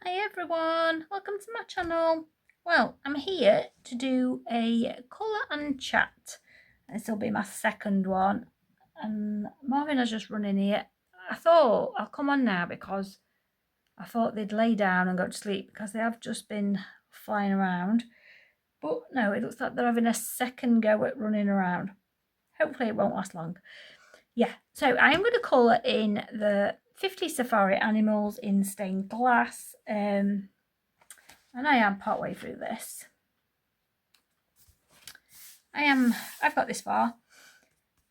Hi everyone, welcome to my channel. Well, I'm here to do a colour and chat. This will be my second one. And Marvin has just run in here. I thought I'll come on now because I thought they'd lay down and go to sleep because they have just been flying around. But no, it looks like they're having a second go at running around. Hopefully it won't last long. Yeah, so I am going to colour in the 50 safari animals in stained glass. And I am partway through this. I've got this far.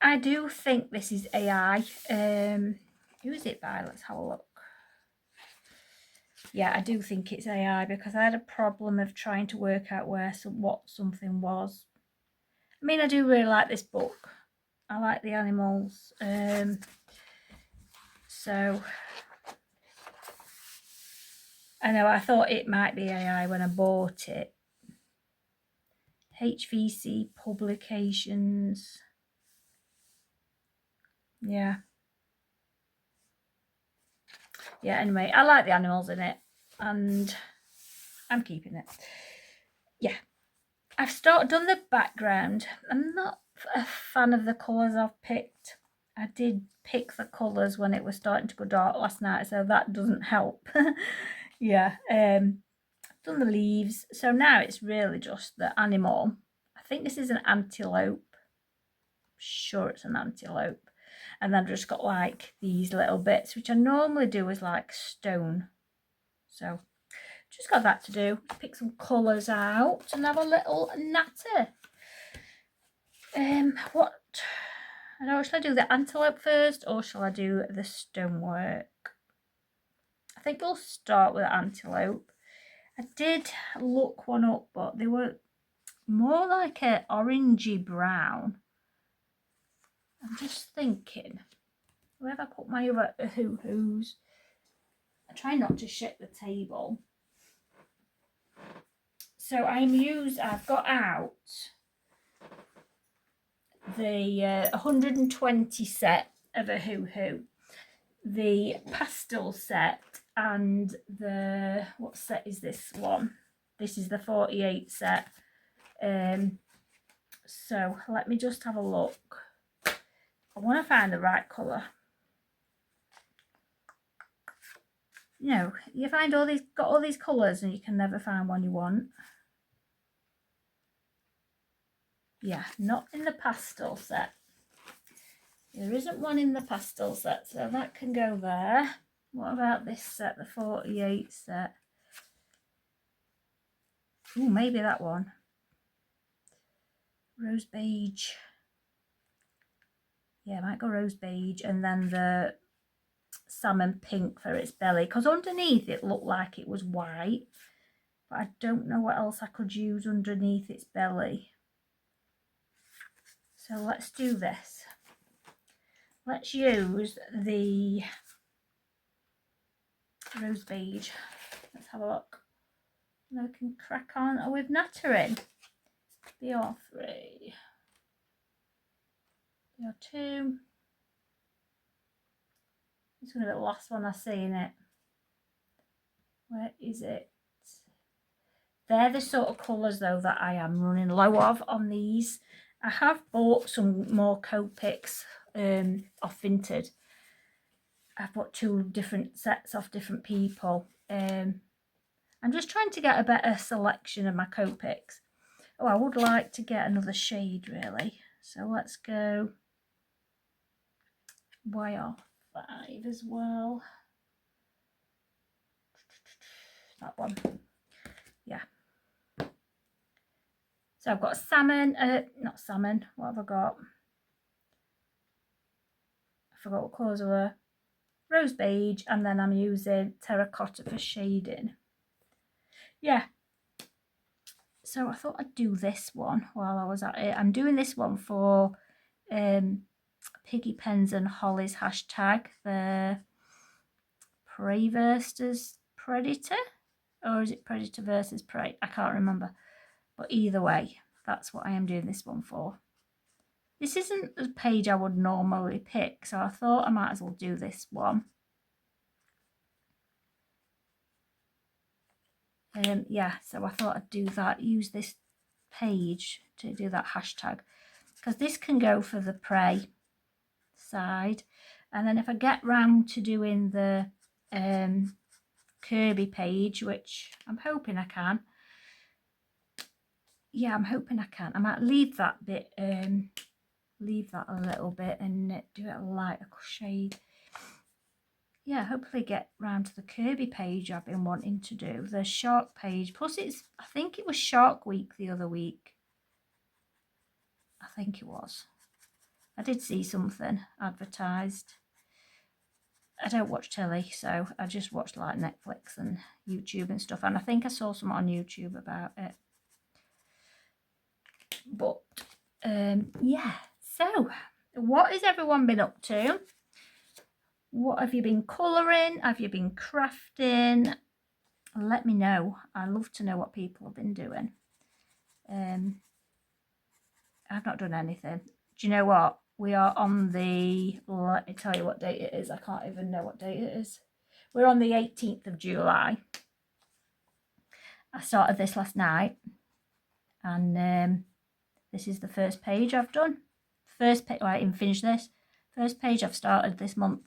I do think this is AI. Who is it by? Let's have a look. Yeah, I do think it's AI because I had a problem of trying to work out what something was. I mean, I do really like this book. I like the animals. So I know I thought it might be AI when I bought it. HVC Publications. Yeah. Yeah, anyway, I like the animals in it and I'm keeping it. Yeah, I've done the background. I'm not a fan of the colours I've picked. I did pick the colours when it was starting to go dark last night, so that doesn't help. Yeah, done the leaves. So now it's really just the animal. I think this is an antelope. Sure it's an antelope. And then I've just got like these little bits, which I normally do as like stone. So just got that to do. Pick some colours out and have a little natter. What? I don't know, shall I do the antelope first or shall I do the stonework? I think we'll start with the antelope. I did look one up, but they were more like a orangey brown. I'm just thinking, where have I put my other hoo-hoos? I try not to shake the table. So I've got out the 120 set of a hoo-hoo, the pastel set, and the, what set is this one? This is the 48 set. So let me just have a look. I want to find the right colour. You know, you find got all these colours and you can never find one you want. Yeah, not in the pastel set. There isn't one in the pastel set, so that can go there. What about this set, the 48 set? Oh, maybe that one. Rose beige. Yeah, I might go rose beige and then the salmon pink for its belly, because underneath it looked like it was white, but I don't know what else I could use underneath its belly. So let's do this. Let's use the rose beige. Let's have a look. Now we can crack on with nattering. BR3, BR2. It's going to be the last one I see in it. Where is it? They're the sort of colours though that I am running low of on these. I have bought some more Copics off Vinted. I've bought 2 different sets off different people. I'm just trying to get a better selection of my Copics. Oh, I would like to get another shade really. So let's go YR5 as well. That one. Yeah. So I've got salmon, not salmon, what have I got? I forgot what colours were. Rose beige, and then I'm using terracotta for shading. Yeah. So I thought I'd do this one while I was at it. I'm doing this one for Piggy Pens and Holly's hashtag, the Prey versus Predator, or is it Predator versus Prey? I can't remember, but either way, that's what I am doing this one for. This isn't a page I would normally pick, so I thought I might as well do this one. Yeah, so I thought I'd do that, use this page to do that hashtag, because this can go for the Pray side, and then if I get round to doing the Kirby page, which I'm hoping I can, yeah, I'm hoping I can, I might leave that bit, leave that a little bit and do it a lighter shade. Yeah, hopefully get round to the Kirby page I've been wanting to do, the Shark page. Plus it's, I think it was Shark Week the other week. I think it was. I did see something advertised. I don't watch telly, so I just watch like Netflix and YouTube and stuff. And I think I saw something on YouTube about it. But, yeah. So, what has everyone been up to? What have you been colouring? Have you been crafting? Let me know. I love to know what people have been doing. I've not done anything. Do you know what? We are on the, let me tell you what date it is. I can't even know what date it is. We're on the 18th of July. I started this last night, and this is the first page I've done. First page, I didn't finish this. First page I've started this month.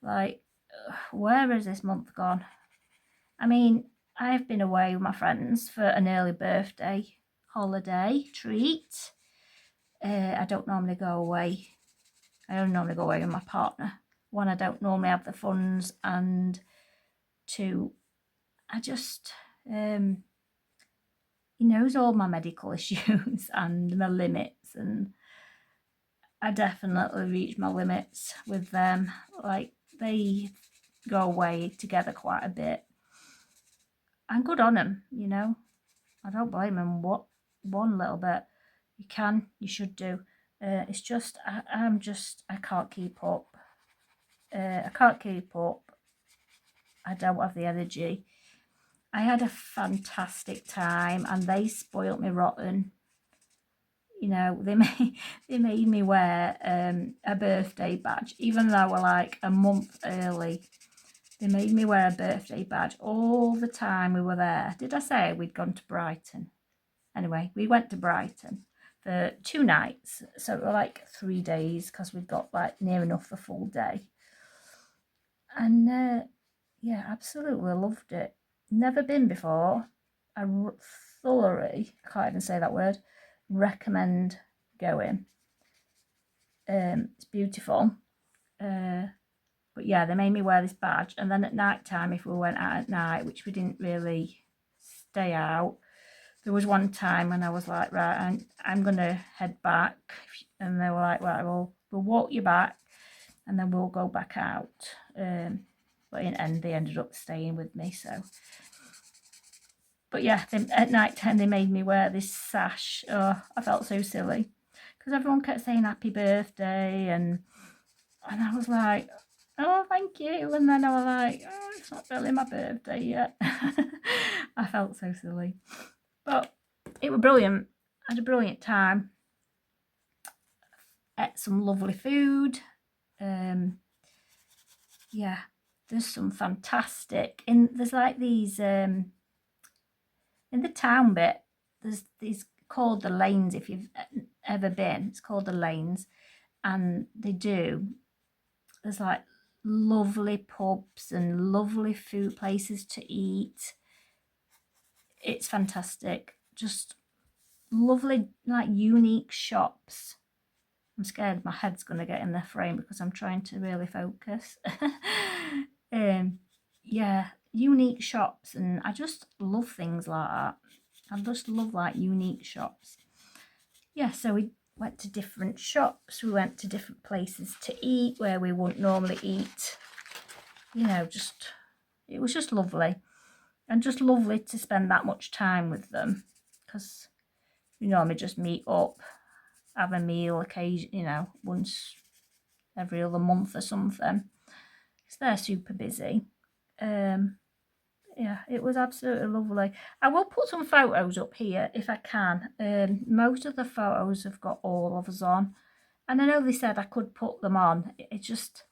Like, where has this month gone? I mean, I've been away with my friends for an early birthday holiday treat. I don't normally go away. I don't normally go away with my partner. One, I don't normally have the funds, and two, I just, he knows all my medical issues and my limits, and I definitely reach my limits with them. Like, they go away together quite a bit. I'm good on them, you know. I don't blame them one little bit. You can, you should do. It's just, I can't keep up. I can't keep up. I don't have the energy. I had a fantastic time, and they spoilt me rotten. You know, they made me wear a birthday badge, even though we're like a month early. They made me wear a birthday badge all the time we were there. Did I say we'd gone to Brighton? Anyway, we went to Brighton for 2 nights. So it were like 3 days, because we'd got like near enough a full day. And yeah, absolutely loved it. Never been before. I thoroughly, I can't even say that word, recommend going. It's beautiful. But yeah, they made me wear this badge. And then at night time, if we went out at night, which we didn't really stay out, there was one time when I was like, right, I'm going to head back. And they were like, right, we'll walk you back and then we'll go back out. But in the end, they ended up staying with me. So, but yeah, at night time, they made me wear this sash. Oh, I felt so silly, because everyone kept saying happy birthday. And I was like, oh, thank you. And then I was like, oh, it's not really my birthday yet. I felt so silly. But it was brilliant. I had a brilliant time. Ate some lovely food. Yeah, there's some fantastic. There's like these, in the town bit, there's these called the lanes. If you've ever been, it's called the lanes. And there's like lovely pubs and lovely food places to eat. It's fantastic. Just lovely, like unique shops. I'm scared my head's going to get in the frame because I'm trying to really focus. Yeah, unique shops, and I just love things like that. I just love like unique shops. Yeah, so we went to different shops. We went to different places to eat where we wouldn't normally eat. You know, it was just lovely. And just lovely to spend that much time with them, because we normally just meet up, have a meal occasion, you know, once every other month or something. So they're super busy. Yeah, it was absolutely lovely. I will put some photos up here if I can. Most of the photos have got all of us on, and I know they said I could put them on. It just,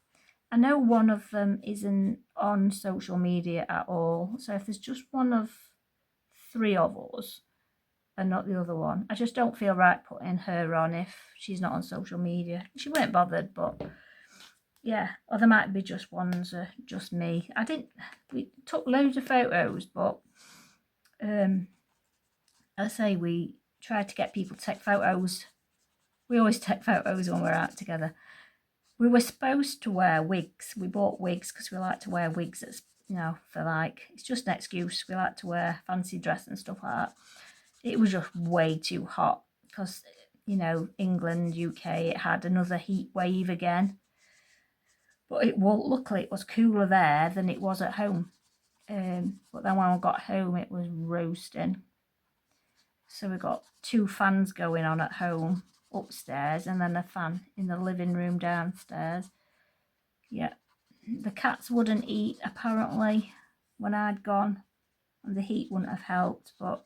I know one of them isn't on social media at all. So if there's just one of 3 of us and not the other one, I just don't feel right putting her on if she's not on social media. She weren't bothered, but yeah, or there might be just ones, just me. We took loads of photos, but I say we tried to get people to take photos. We always take photos when we're out together. We were supposed to wear wigs. We bought wigs because we like to wear wigs. It's, for like, it's just an excuse. We like to wear fancy dress and stuff like that. It was just way too hot because, England, UK, it had another heat wave again. But luckily it was cooler there than it was at home. But then when I got home, it was roasting. So we got 2 fans going on at home upstairs and then a fan in the living room downstairs. Yeah, the cats wouldn't eat apparently when I'd gone, and the heat wouldn't have helped, but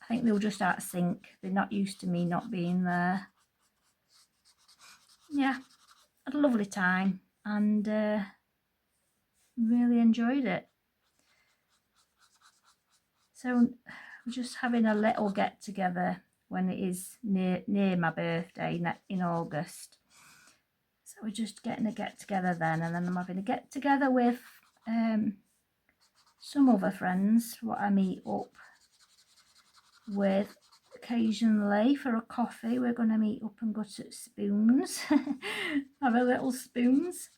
I think they were just out of sync. They're not used to me not being there. Yeah, had a lovely time and really enjoyed it. So we're just having a little get together when it is near my birthday in August. So we're just getting a get together then, and then I'm having a get together with some other friends what I meet up with occasionally for a coffee. We're going to meet up and go to Spoons, have a little Spoons,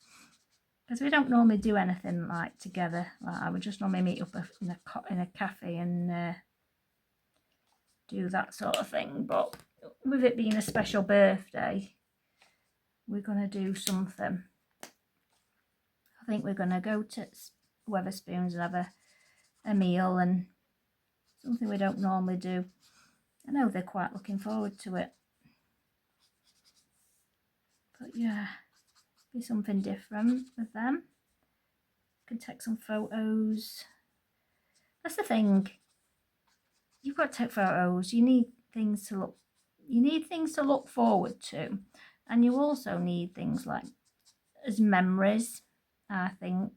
because we don't normally do anything like together like that. We just normally meet up in a cafe and do that sort of thing. But with it being a special birthday, we're going to do something. I think we're going to go to Wetherspoons and have a meal and something we don't normally do. I know they're quite looking forward to it. But yeah, be something different with them. Can take some photos. That's the thing. You've got to take photos. You need things to look forward to. And you also need things like as memories, I think.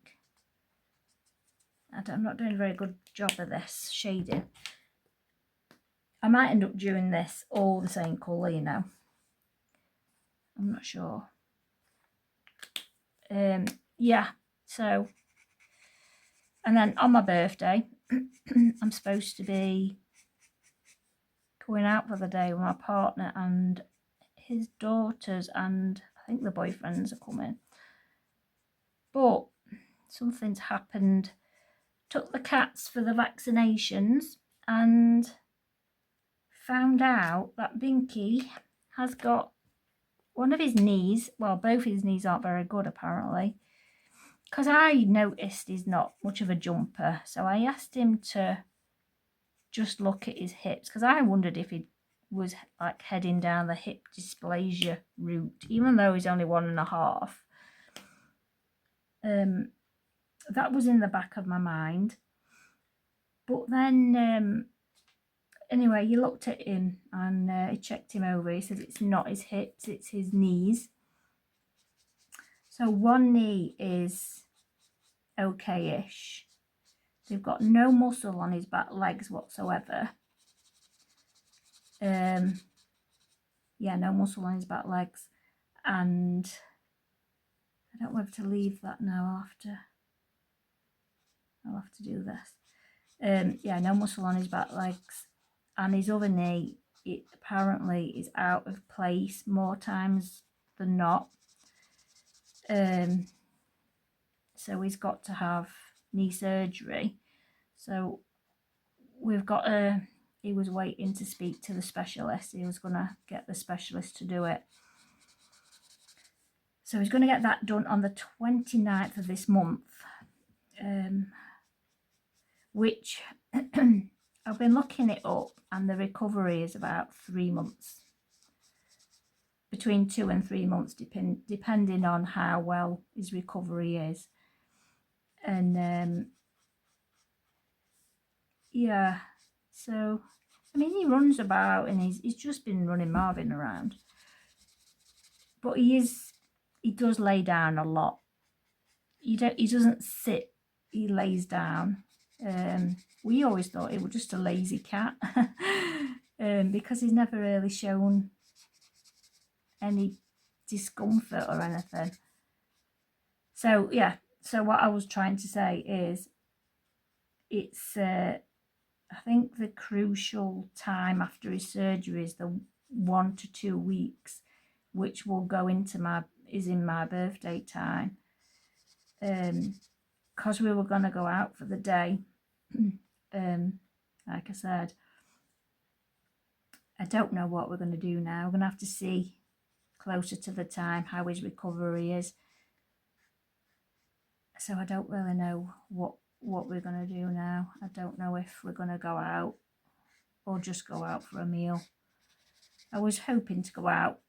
I'm not doing a very good job of this shading. I might end up doing this all the same colour, I'm not sure. Yeah, so, and then on my birthday, I'm supposed to be going out for the day with my partner and his daughters, and I think the boyfriends are coming. But something's happened. Took the cats for the vaccinations and found out that Binky has got one of his knees, well, both his knees aren't very good apparently, because I noticed he's not much of a jumper. So I asked him to just look at his hips, because I wondered if he was like heading down the hip dysplasia route, even though he's only 1.5. That was in the back of my mind. But then, anyway, he looked at him and he checked him over. He said it's not his hips, it's his knees. So one knee is okay-ish. They've got no muscle on his back legs whatsoever. Yeah, no muscle on his back legs. And I don't know whether to leave that now. I'll have to do this. Yeah, no muscle on his back legs. And his other knee, it apparently is out of place more times than not. So he's got to have knee surgery. So we've got he was waiting to speak to the specialist. He was going to get the specialist to do it. So he's going to get that done on the 29th of this month, which I've been looking it up, and the recovery is about 3 months. Between 2 and 3 months, depending on how well his recovery is. And yeah, so I mean, he runs about and he's just been running Marvin around, but he does lay down a lot, he doesn't sit, he lays down. We always thought it was just a lazy cat because he's never really shown any discomfort or anything. So yeah, so what I was trying to say is it's I think the crucial time after his surgery is the 1 to 2 weeks, which will go into in my birthday time. Because we were going to go out for the day. Like I said, I don't know what we're going to do now. We're going to have to see closer to the time how his recovery is. So I don't really know what we're going to do now. I don't know if we're going to go out or just go out for a meal. I was hoping to go out.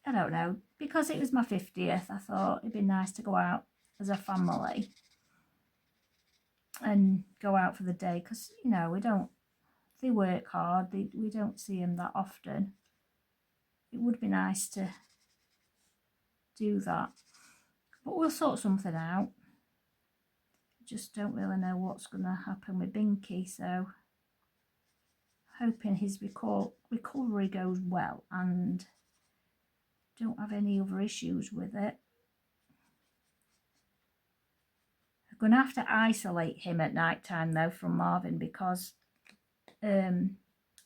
I don't know, because it was my 50th, I thought it'd be nice to go out as a family and go out for the day, because, you know, they work hard, we don't see them that often. It would be nice to do that, but we'll sort something out. Just don't really know what's going to happen with Binky, so hoping his recovery goes well and don't have any other issues with it. I'm going to have to isolate him at night time though from Marvin, because we're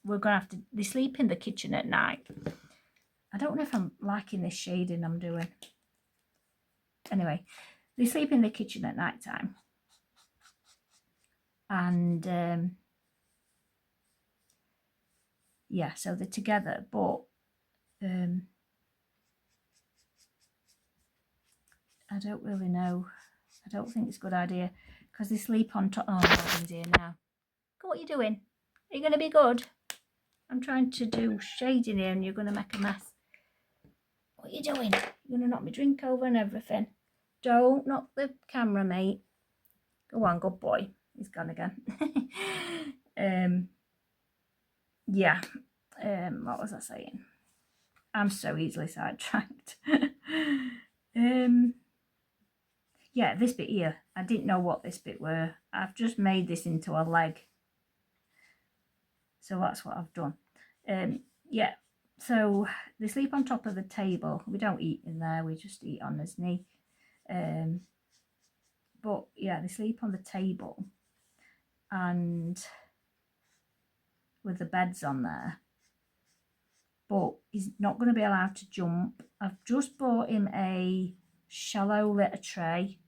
going to have to, they sleep in the kitchen at night. I don't know if I'm liking this shading I'm doing. Anyway, they sleep in the kitchen at night time. And yeah, so they're together, but I don't really know. I don't think it's a good idea, because they sleep on top. Oh, Marvin's here now. Go, what are you doing? Are you going to be good? I'm trying to do shading here and you're going to make a mess. What are you doing? You're going to knock my drink over and everything. Don't knock the camera, mate. Go on, good boy. He's gone again. Yeah. What was I saying? I'm so easily sidetracked. Yeah, this bit here, I didn't know what this bit were. I've just made this into a leg. So that's what I've done. Yeah, so they sleep on top of the table. We don't eat in there, we just eat on his knee. But yeah, they sleep on the table and with the beds on there. But he's not going to be allowed to jump. I've just bought him a shallow litter tray,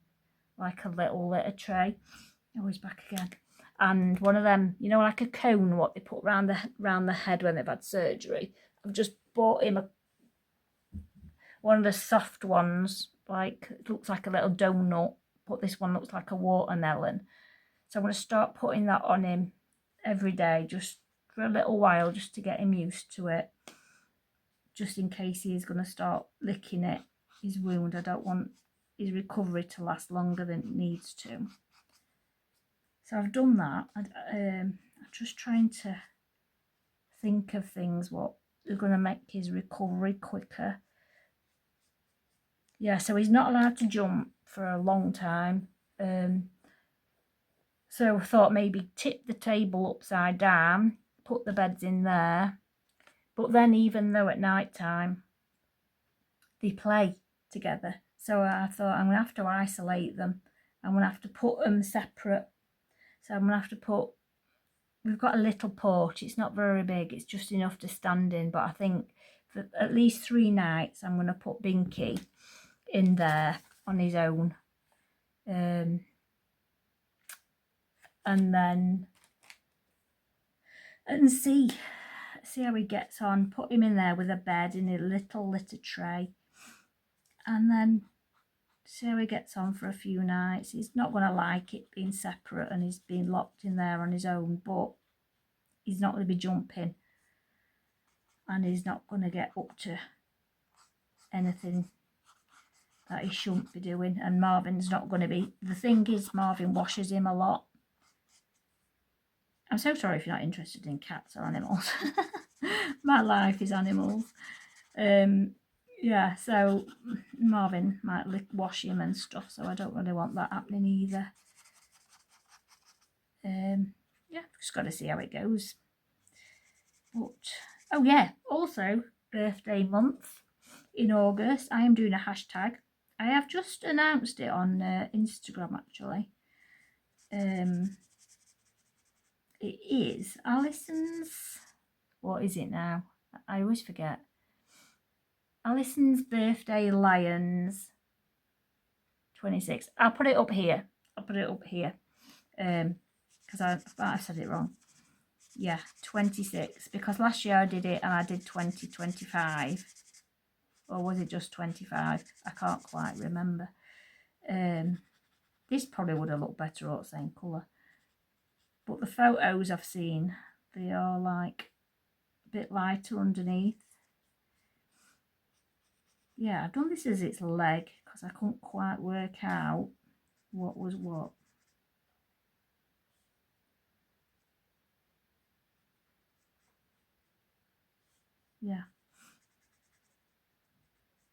like a little litter tray. Oh, he's back again. And one of them, you know, like a cone, what they put round the head when they've had surgery. I've just bought him one of the soft ones, like it looks like a little donut, but this one looks like a watermelon. So I'm going to start putting that on him every day, just for a little while, just to get him used to it, just in case he is going to start licking it, his wound. I don't want his recovery to last longer than it needs to. So I've done that. I'm just trying to think of things what are going to make his recovery quicker. Yeah, so he's not allowed to jump for a long time. So I thought maybe tip the table upside down, put the beds in there. But then even though at night time they play together, so I thought I'm going to have to isolate them. I'm going to have to put them separate. So I'm going to have to put, we've got a little porch. It's not very big. It's just enough to stand in. But I think for at least 3 nights, I'm going to put Binky in there on his own. And then, and see how he gets on. Put him in there with a bed in a little litter tray. And then see how he gets on for a few nights. He's not going to like it being separate and he's being locked in there on his own, but he's not going to be jumping and he's not going to get up to anything that he shouldn't be doing. And Marvin's not going to be. The thing is, Marvin washes him a lot. I'm so sorry if you're not interested in cats or animals. My life is animals. yeah, so Marvin might wash him and stuff, so I don't really want that happening either. Yeah, just got to see how it goes. But oh yeah, also birthday month in August, I am doing a hashtag. I have just announced it on Instagram actually. It is Alison's. What is it now? I always forget. Alison's birthday Lions 26. I'll put it up here. Because I've said it wrong. Yeah, 26. Because last year I did it and I did 2025. Or was it just 25? I can't quite remember. This probably would have looked better all the same colour. But the photos I've seen, they are like a bit lighter underneath. Yeah, I've done this as its leg because I couldn't quite work out what was what. Yeah.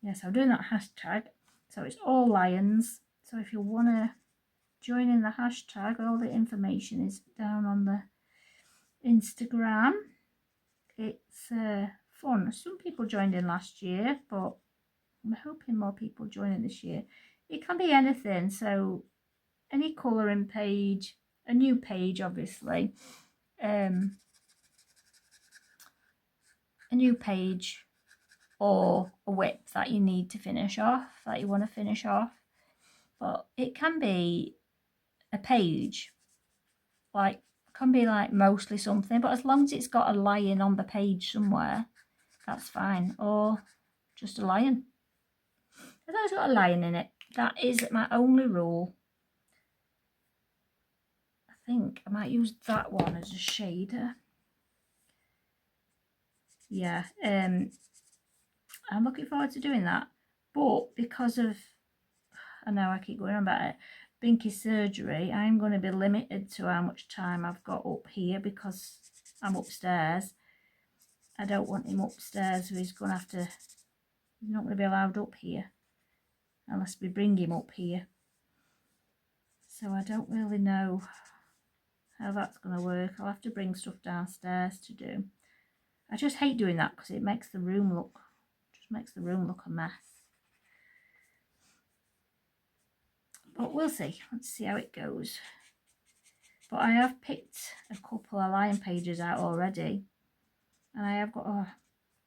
Yeah, so I'm doing that hashtag. So it's all lions. So if you want to join in the hashtag, all the information is down on the Instagram. It's fun. Some people joined in last year, but I'm hoping more people join in this year. It can be anything. So any colouring page, a new page, obviously. A new page or a whip that you need to finish off, that you want to finish off. But it can be a page, like can be like mostly something, but as long as it's got a lion on the page somewhere, that's fine. Or just a lion. As long as it's got a lion in it. That is my only rule. I think I might use that one as a shader. Yeah, I'm looking forward to doing that. But because of, I know I keep going on about it, Binky's surgery, I'm going to be limited to how much time I've got up here because I'm upstairs. I don't want him upstairs, so he's not going to be allowed up here unless we bring him up here. So I don't really know how that's going to work. I'll have to bring stuff downstairs to do. I just hate doing that because it makes the room look a mess. But we'll see. Let's see how it goes. But I have picked a couple of lion pages out already. And I have got a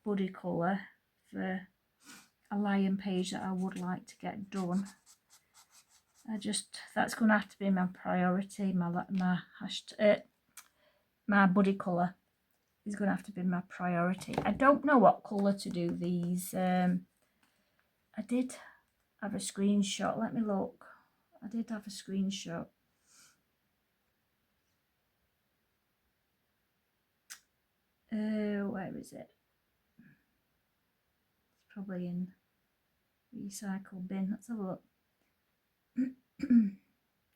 buddy colour for a lion page that I would like to get done. That's going to have to be my priority. My buddy colour is going to have to be my priority. I don't know what colour to do these. I did have a screenshot. Let me look. I did have a screenshot. Where is it? It's probably in recycle bin. Let's have a look.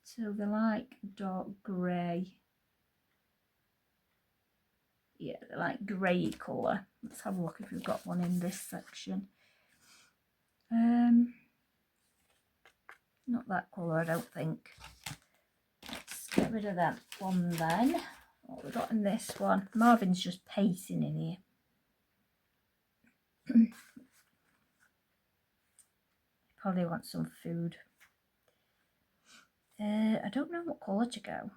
So they're like dark grey. Yeah, they're like grey colour. Let's have a look if we've got one in this section. Not that colour, I don't think. Let's get rid of that one then. What we got in this one? Marvin's just pacing in here. Probably wants some food. I don't know what colour to go.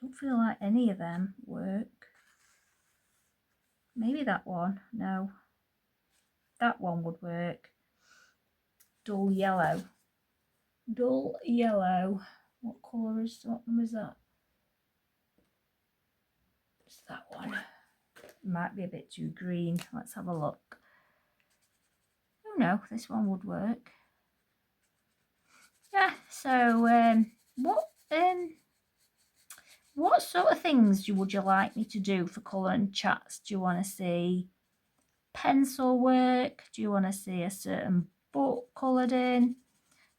Don't feel like any of them work. Maybe that one. No. That one would work. Dull yellow. Dull yellow. What colour is that? What number is that? It's that one. Might be a bit too green. Let's have a look. Oh no, this one would work. Yeah, so what sort of things would you like me to do for colouring chats? Do you want to see pencil work? Do you want to see a certain book coloured in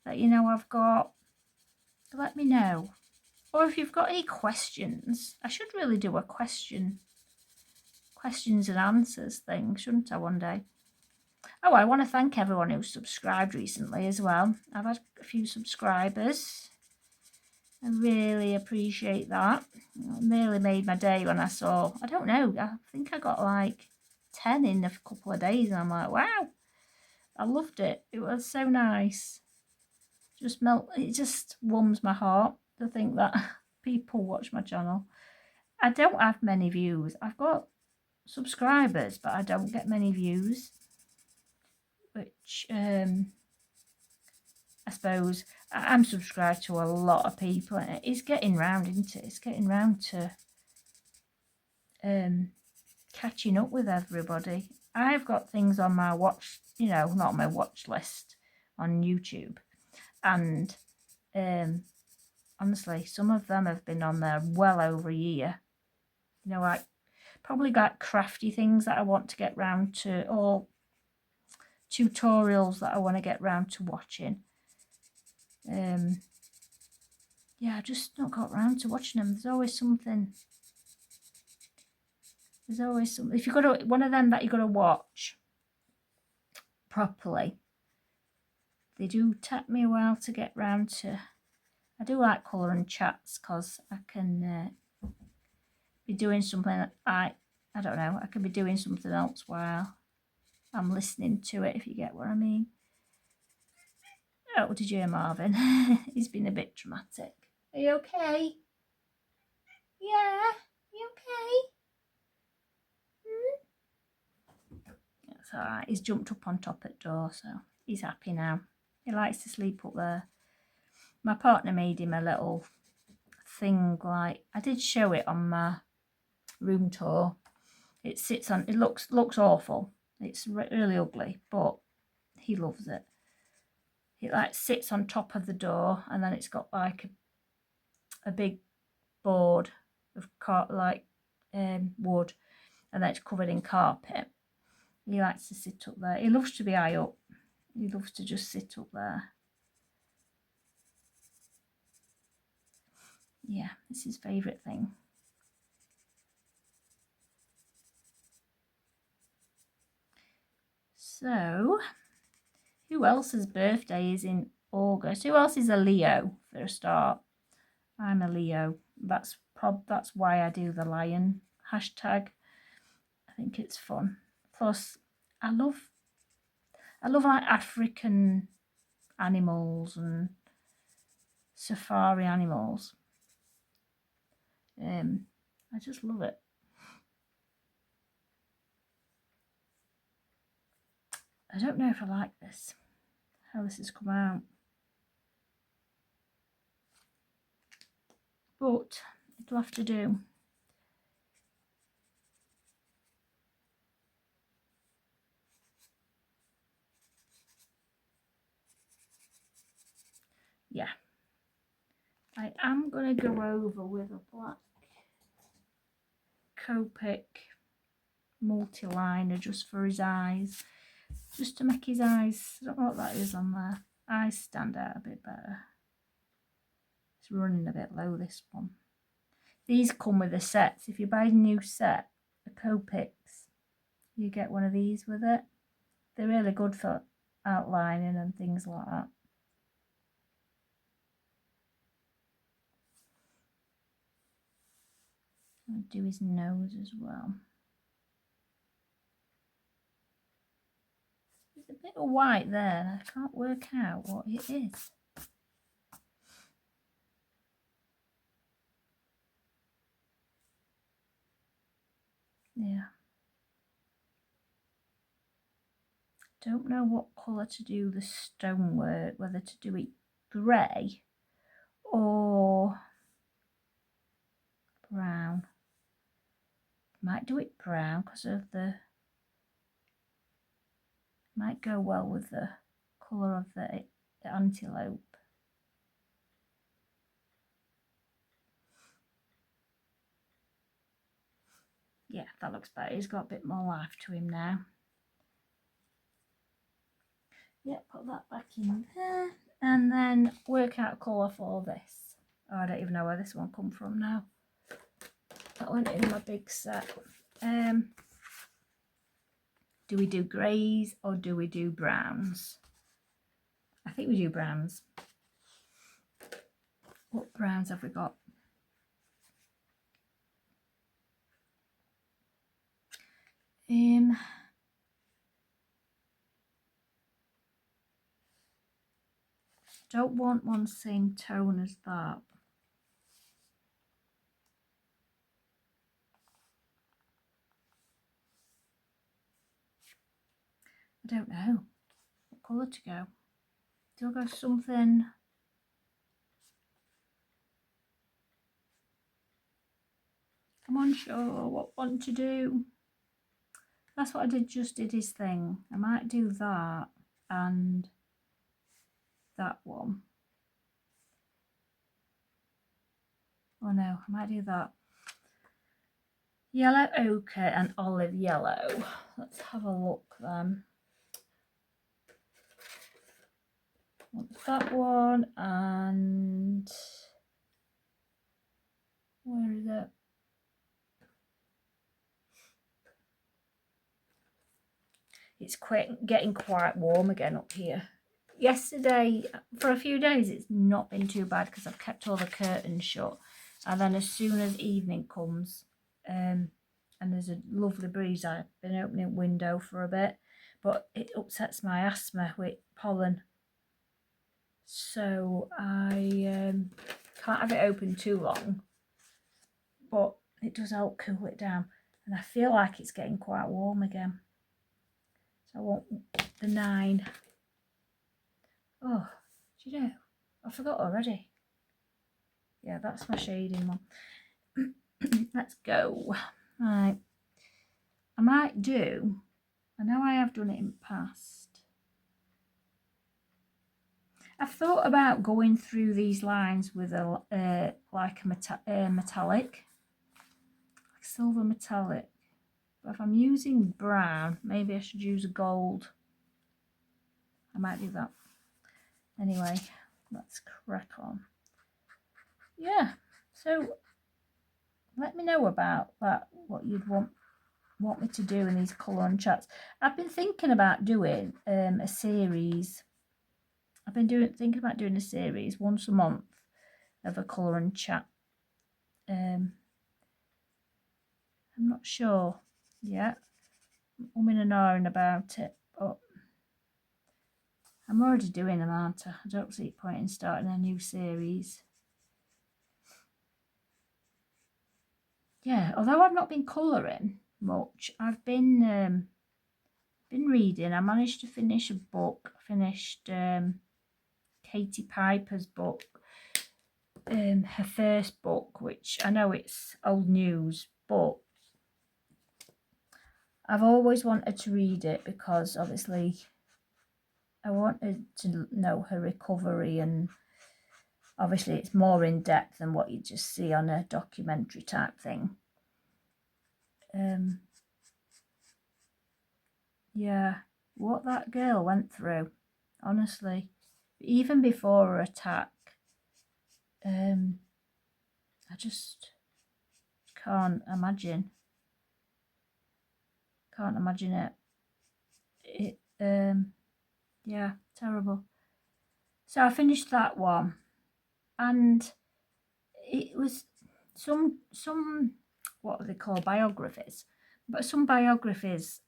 that you know I've got? Let me know. Or if you've got any questions, I should really do a questions and answers thing, shouldn't I, one day? Oh, I want to thank everyone who subscribed recently as well. I've had a few subscribers. I really appreciate that. It nearly made my day when I saw, I don't know, I think I got like 10 in a couple of days, and I'm like, wow, I loved it. It was so nice. It just warms my heart to think that people watch my channel. I don't have many views. I've got subscribers, but I don't get many views, which I suppose I'm subscribed to a lot of people, and it's getting round, isn't it? It's getting round to catching up with everybody. I've got things on my watch, you know, not my watch list on YouTube, and honestly, some of them have been on there well over a year. You know, like probably got crafty things that I want to get round to, or tutorials that I want to get round to watching. Yeah, I just not got round to watching them. There's always something. There's always something. If you've got to, one of them that you've got to watch properly, they do take me a while to get round to. I do like colouring chats because I can be doing something that I don't know, I can be doing something else while I'm listening to it, if you get what I mean. Oh, did you hear Marvin? He's been a bit dramatic. Are you okay? Yeah, you okay? That's alright. He's jumped up on top at door, so he's happy now. He likes to sleep up there. My partner made him a little thing, like I did show it on my room tour. It sits on, it looks awful. It's really ugly, but he loves it. It like sits on top of the door, and then it's got like a big board of wood, and then it's covered in carpet. He likes to sit up there. He loves to be high up. He loves to just sit up there. Yeah, it's his favourite thing. So, who else's birthday is in August? Who else is a Leo for a start? I'm a Leo. That's why I do the lion hashtag. I think it's fun. Plus, I love like African animals and safari animals. I just love it. I don't know if I like this, how this has come out, but it'll have to do. Yeah, I am going to go over with a black Copic multi-liner just for his eyes, just to make his eyes, I don't know what that is on there, eyes stand out a bit better. It's running a bit low, this one. These come with the sets. If you buy a new set, the Copics, you get one of these with it. They're really good for outlining and things like that. I'll do his nose as well. There's a bit of white there, and I can't work out what it is. Yeah. Don't know what colour to do the stonework, whether to do it grey or brown. Might do it brown because of the, might go well with the colour of the antelope. Yeah, that looks better. He's got a bit more life to him now. Yeah, put that back in there, and then work out a colour for this. Oh, I don't even know where this one come from now. That went in my big set. Do we do greys or do we do browns? I think we do browns. What browns have we got? Don't want one same tone as that. I don't know what colour to go. Do I go something? I'm unsure what one to do. That's what I just did his thing. I might do that and that one. Oh no, I might do that. Yellow ochre and olive yellow. Let's have a look then. That one, and where is it? It's getting quite warm again up here. Yesterday, for a few days, it's not been too bad because I've kept all the curtains shut. And then as soon as evening comes, and there's a lovely breeze, I've been opening the window for a bit, but it upsets my asthma with pollen. So I can't have it open too long, but it does help cool it down. And I feel like it's getting quite warm again. So I want the 9. Oh, do you know? I forgot already. Yeah, that's my shading one. Let's go. Right. I might do, I know I have done it in the past. I've thought about going through these lines with a like a metallic, like silver metallic. But if I'm using brown, maybe I should use a gold. I might do that. Anyway, let's crack on. Yeah, so let me know about that, what you'd want me to do in these colour and chats. I've been thinking about doing a series. I've been thinking about doing a series once a month of a colour and chat. I'm not sure yet. I'm umming and ahhing about it, but I'm already doing them, aren't I? I don't see a point in starting a new series. Yeah, although I've not been colouring much, I've been reading. I managed to finish a book. I finished Katie Piper's book, her first book, which I know it's old news, but I've always wanted to read it because obviously I wanted to know her recovery, and obviously it's more in depth than what you just see on a documentary type thing. Yeah, what that girl went through, honestly, even before her attack, I just can't imagine it. Yeah, terrible. So I finished that one, and it was some what do they call, biographies, but some biographies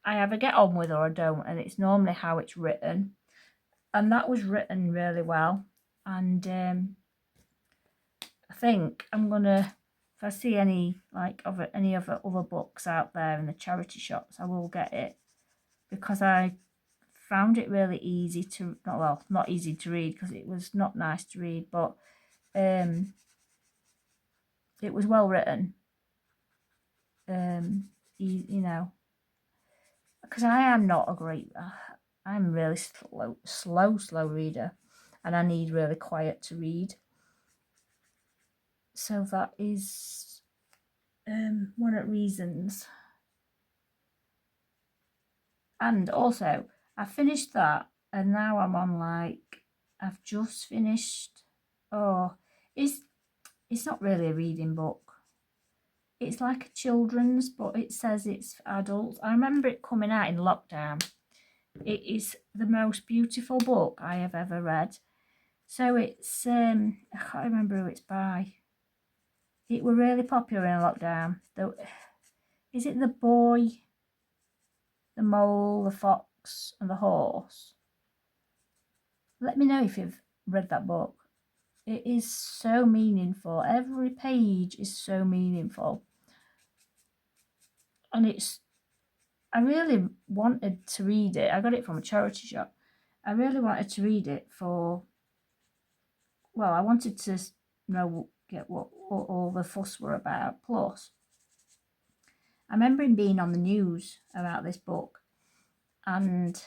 I either get on with or I don't, and it's normally how it's written, and that was written really well. And I think I'm gonna, if I see any other books out there in the charity shops, I will get it, because I found it really easy to, not easy to read because it was not nice to read, but it was well written. You know, because I am not a great, I'm really slow reader, and I need really quiet to read. So that is one of the reasons. And also, I finished that, and now I'm on, like, I've just finished, it's not really a reading book. it's like a children's, but it says it's for adults. I remember it coming out in lockdown. It is the most beautiful book I have ever read. So it's, I can't remember who it's by. It were really popular in lockdown. Is it The Boy, the Mole, the Fox and the Horse? Let me know if you've read that book. It is so meaningful. Every page is so meaningful. And I really wanted to read it. I got it from a charity shop. I really wanted to read it I wanted to get what all the fuss were about. Plus, I remember him being on the news about this book, and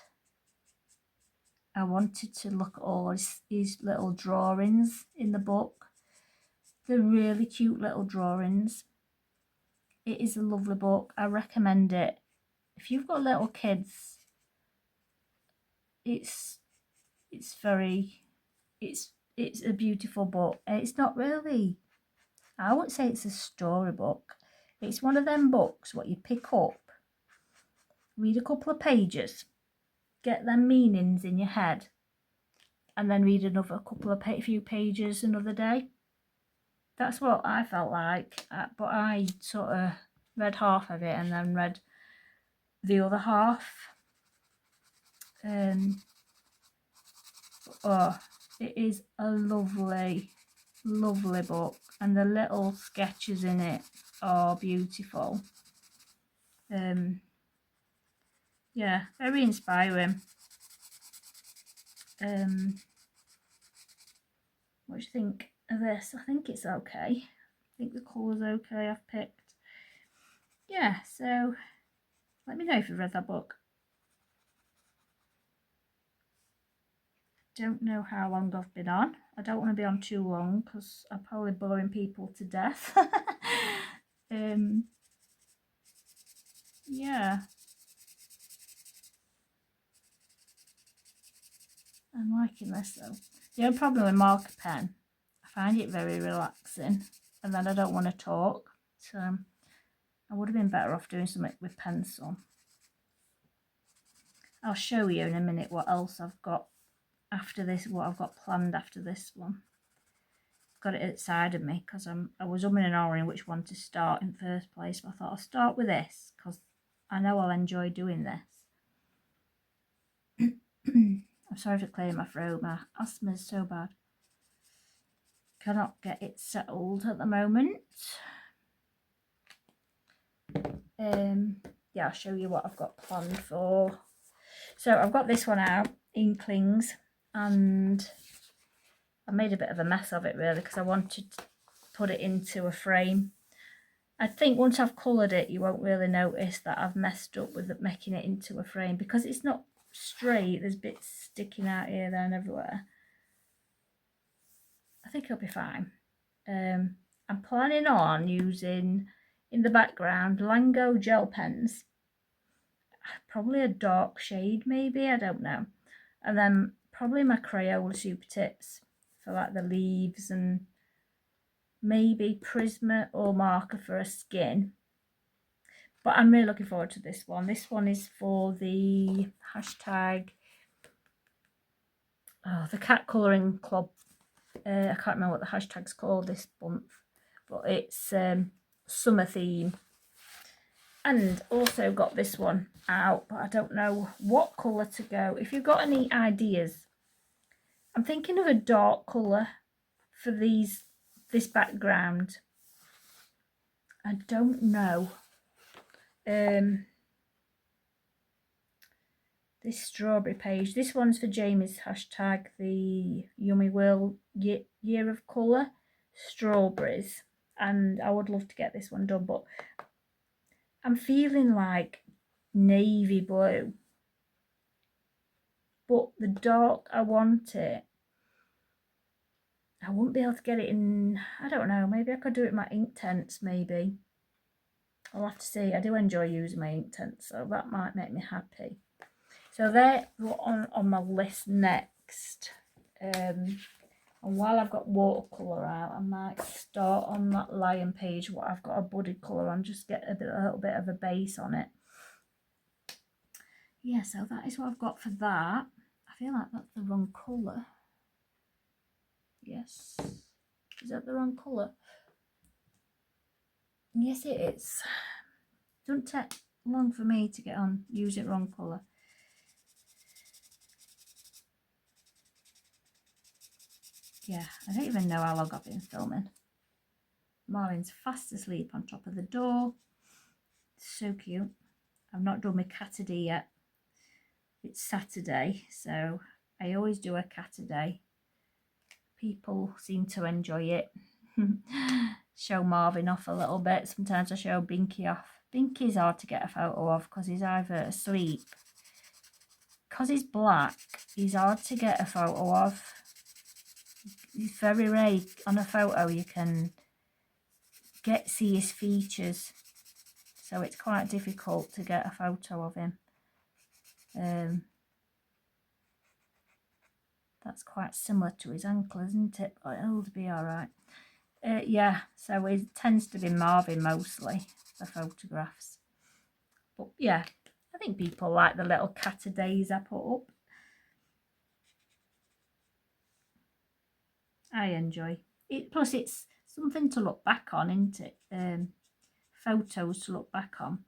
I wanted to look at all his little drawings in the book. They're really cute little drawings. It is a lovely book. I recommend it. If you've got little kids, it's a beautiful book. It's not really, I wouldn't say it's a storybook. It's one of them books what you pick up, read a couple of pages, get them meanings in your head, and then read another few pages another day. That's what I felt like, but I sort of read half of it and then read the other half. It is a lovely, lovely book, and the little sketches in it are beautiful. Yeah, very inspiring. What do you think of this? I think it's okay. I think the colour's okay I've picked. Yeah, so let me know if you've read that book. Don't know how long I've been on. I don't want to be on too long because I'm probably boring people to death. Yeah. I'm liking this though. The only problem with marker pen, I find it very relaxing and then I don't want to talk. So I would have been better off doing something with pencil. I'll show you in a minute what else I've got after this, what I've got planned after this one. Got it outside of me because I was umming and ahhing which one to start in the first place, but I thought I'll start with this because I know I'll enjoy doing this. I'm sorry for clearing my throat, my asthma is so bad. Cannot get it settled at the moment. Yeah, I'll show you what I've got planned for. So I've got this one out, Inklings, and I made a bit of a mess of it really because I wanted to put it into a frame. I think once I've coloured it, you won't really notice that I've messed up with making it into a frame because it's not straight. There's bits sticking out here, there and everywhere. I think it'll be fine. I'm planning on using in the background Lango gel pens, probably a dark shade maybe, I don't know, and then probably my Crayola Super Tips for like the leaves, and maybe Prisma or marker for a skin. But I'm really looking forward to this one. This one is for the hashtag, the Cat Colouring Club. I can't remember what the hashtag's called this month, but it's summer theme. And also got this one out, but I don't know what colour to go. If you've got any ideas, I'm thinking of a dark colour for this background. I don't know. This strawberry page, this one's for Jamie's hashtag, the Yummy World Year of Colour strawberries, and I would love to get this one done, but I'm feeling like navy blue, but the dark I want it, I won't be able to get it in. I don't know, maybe I could do it with my Inktense, maybe. I'll have to see. I do enjoy using my Inktense, so that might make me happy. So they're on my list next. And while I've got watercolour out, I might start on that Lion page what I've got a budded colour on, just get a little bit of a base on it. Yeah, so that is what I've got for that. I feel like that's the wrong colour. Yes. Is that the wrong colour? Yes, it is. Doesn't take long for me to get on, use it wrong colour. Yeah, I don't even know how long I've been filming. Marvin's fast asleep on top of the door. So cute. I've not done my cat a day yet. It's Saturday, so I always do a cat a day. People seem to enjoy it. Show Marvin off a little bit. Sometimes I show Binky off. Binky's hard to get a photo of because he's either asleep. Because he's black, he's hard to get a photo of. It's very rare on a photo you can see his features, so it's quite difficult to get a photo of him. That's quite similar to his ankle, isn't it? But it'll be all right. Yeah, so it tends to be Marvin mostly, the photographs. But yeah, I think people like the little cat of days I put up. I enjoy it. Plus, it's something to look back on, isn't it? Photos to look back on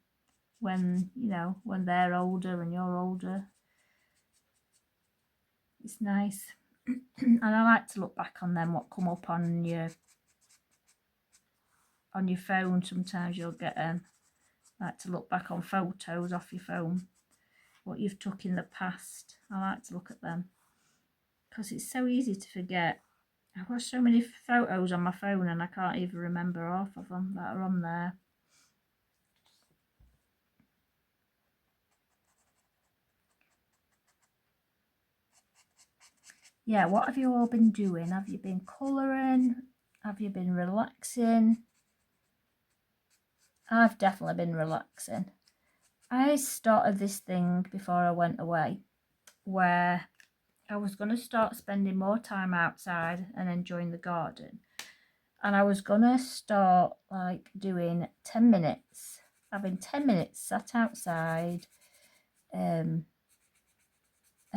when, you know, when they're older and you're older. It's nice. And I like to look back on them, what come up on your phone. Sometimes you'll get like to look back on photos off your phone, what you've took in the past. I like to look at them because it's so easy to forget. I've got so many photos on my phone and I can't even remember half of them that are on there. Yeah, what have you all been doing? Have you been colouring? Have you been relaxing? I've definitely been relaxing. I started this thing before I went away where I was going to start spending more time outside and enjoying the garden. And I was going to start like doing 10 minutes, having 10 minutes sat outside and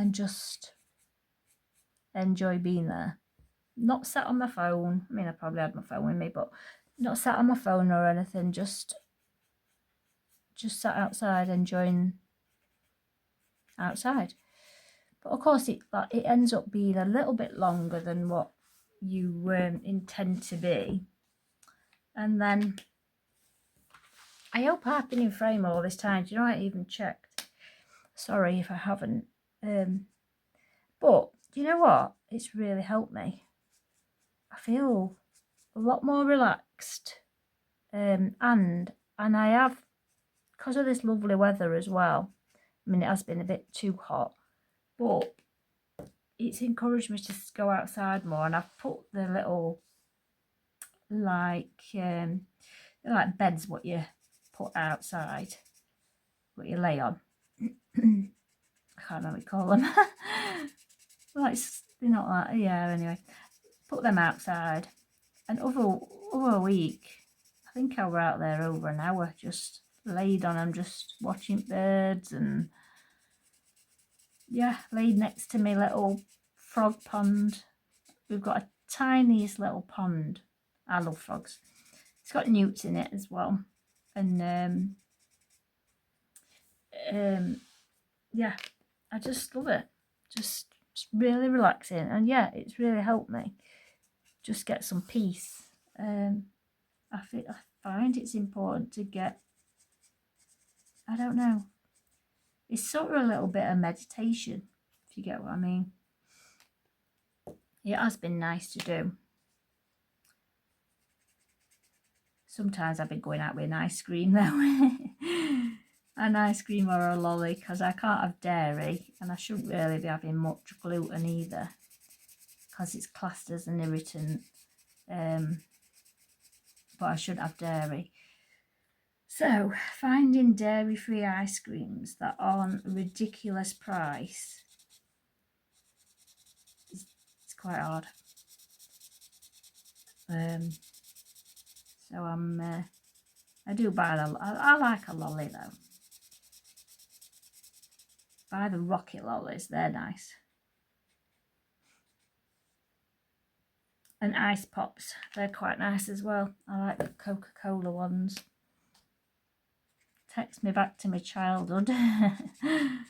just enjoy being there. Not sat on my phone. I mean, I probably had my phone with me, but not sat on my phone or anything. Just sat outside enjoying outside. But of course, it ends up being a little bit longer than what you intend to be. And then I hope I've been in frame all this time. Do you know, I even checked. Sorry if I haven't. But do you know what? It's really helped me. I feel a lot more relaxed. And I have, because of this lovely weather as well. I mean, it has been a bit too hot, but it's encouraged me to go outside more. And I've put the little like beds what you put outside, what you lay on. I can't know what you call them. Like, they're not like, yeah, anyway. Put them outside. And over a week, I think I were out there over an hour, just laid on them, just watching birds, and yeah, laid next to me little frog pond. We've got a tiniest little pond. I love frogs. It's got newts in it as well. And yeah, I just love it. Just really relaxing. And yeah, it's really helped me just get some peace. I find it's important to get, I don't know, it's sort of a little bit of meditation, if you get what I mean. It has been nice to do. Sometimes I've been going out with an ice cream though. An ice cream or a lolly, because I can't have dairy and I shouldn't really be having much gluten either because it's classed as an irritant. But I shouldn't have dairy. So finding dairy-free ice creams that aren't a ridiculous price, it's quite hard. So I do buy them. I like a lolly though. Buy the rocket lollies, they're nice. And ice pops, they're quite nice as well. I like the Coca-Cola ones. Takes me back to my childhood. Can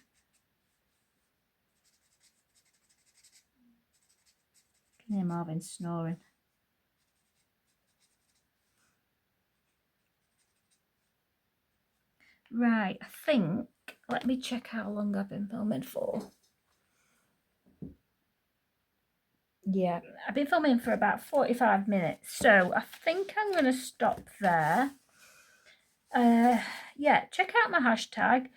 hear Marvin snoring. Right, I think, let me check how long I've been filming for. Yeah, I've been filming for about 45 minutes, so I think I'm going to stop there. Yeah, check out my hashtag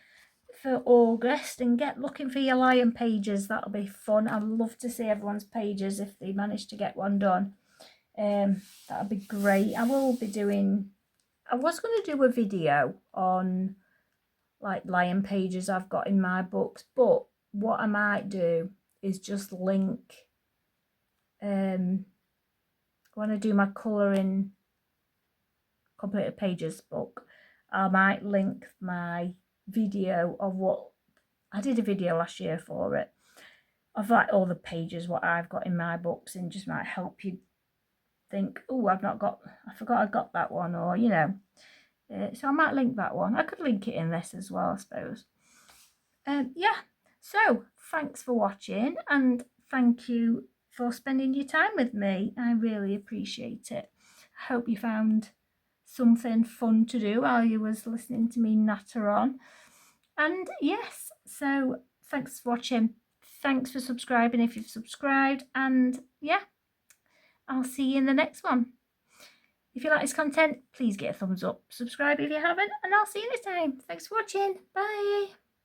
for August and get looking for your lion pages. That'll be fun. I'd love to see everyone's pages if they manage to get one done. That'd be great. I was going to do a video on like lion pages I've got in my books, but what I might do is just link when I do my colouring completed pages book, I might link my video of what I did a video last year for it, of like all the pages what I've got in my books, and just might help you think, oh, I forgot I got that one, or you know. So I might link that one. I could link it in this as well, I suppose. Yeah, so thanks for watching, and thank you for spending your time with me. I really appreciate it. I hope you found something fun to do while you was listening to me natter on. And yes, so thanks for watching. Thanks for subscribing if you've subscribed, and yeah, I'll see you in the next one. If you like this content, please get a thumbs up, subscribe if you haven't, and I'll see you next time. Thanks for watching. Bye.